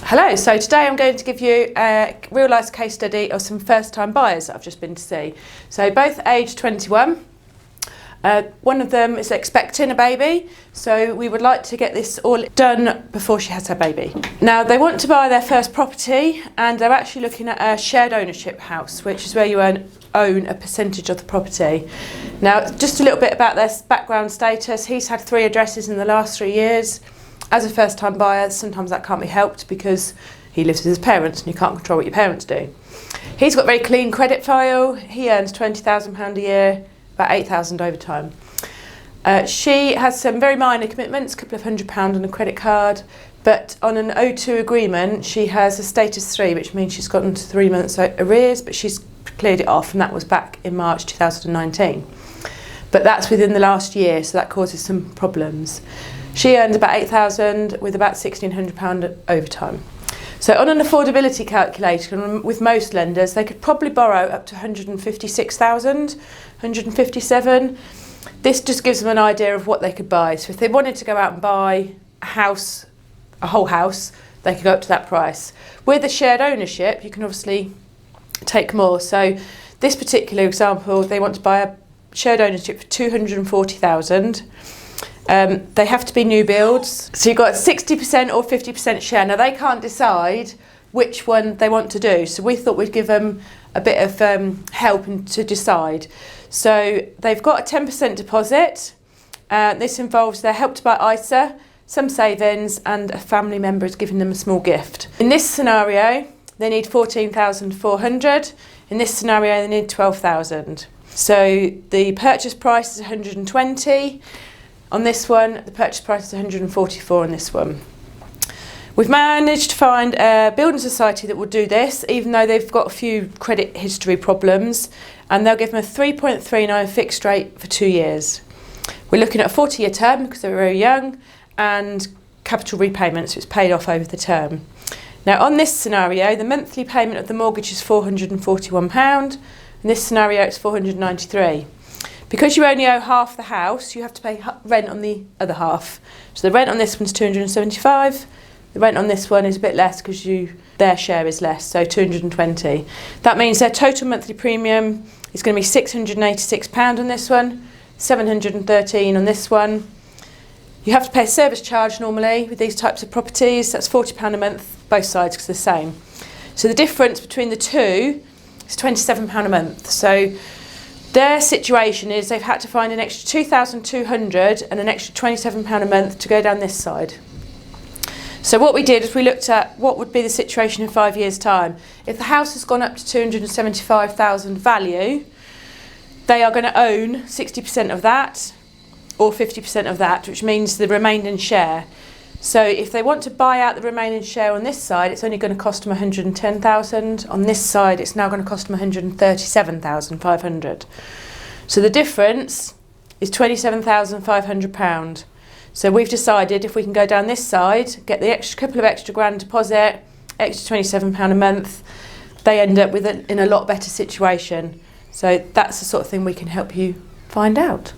Hello, so today I'm going to give you a real life case study of some first time buyers that I've just been to see. So both aged 21. One of them is expecting a baby, so we would like to get this all done before she has her baby. Now they want to buy their first property and they're actually looking at a shared ownership house, which is where you own a percentage of the property. Now just a little bit about their background status. He's had 3 addresses in the last 3 years. As a first time buyer, sometimes that can't be helped because he lives with his parents and you can't control what your parents do. He's got a very clean credit file. He earns £20,000 a year, about £8,000 over time. She has some very minor commitments, a couple of £100 on a credit card, but on an O2 agreement she has a status 3, which means she's gotten to 3 months arrears, but she's cleared it off, and that was back in March 2019. But that's within the last year, so that causes some problems. She earns about £8,000 with about £1,600 overtime. So on an affordability calculator, with most lenders, they could probably borrow up to £156,000, £157,000. This just gives them an idea of what they could buy. So if they wanted to go out and buy a house, a whole house, they could go up to that price. With a shared ownership, you can obviously take more. So this particular example, they want to buy a shared ownership for £240,000. They have to be new builds, so you've got 60% or 50% share. Now they can't decide which one they want to do, so we thought we'd give them a bit of help to decide. So they've got a 10% deposit. This involves their Help to Buy ISA, some savings, and a family member is giving them a small gift. In this scenario, they need £14,400. In this scenario, they need £12,000. So the purchase price is £120. On this one, the purchase price is £144 on this one. We've managed to find a building society that will do this, even though they've got a few credit history problems, and they'll give them a 3.39 fixed rate for 2 years. We're looking at a 40-year term because they're very young, and capital repayments, so it's paid off over the term. Now on this scenario, the monthly payment of the mortgage is £441, in this scenario it's £493. Because you only owe half the house, you have to pay rent on the other half. So the rent on this one's £275. The rent on this one is a bit less because their share is less, so £220. That means their total monthly premium is going to be £686 on this one, £713 on this one. You have to pay a service charge normally with these types of properties. That's £40 a month, both sides, because they're the same. So the difference between the two is £27 a month. So their situation is they've had to find an extra £2,200 and an extra £27 a month to go down this side. So what we did is we looked at what would be the situation in 5 years' time. If the house has gone up to £275,000 value, they are going to own 60% of that or 50% of that, which means the remaining share. So if they want to buy out the remaining share on this side, it's only going to cost them £110,000. On this side, it's now going to cost them £137,500. So the difference is £27,500. So we've decided if we can go down this side, get the couple of extra grand deposit, extra £27 a month, they end up in a lot better situation. So that's the sort of thing we can help you find out.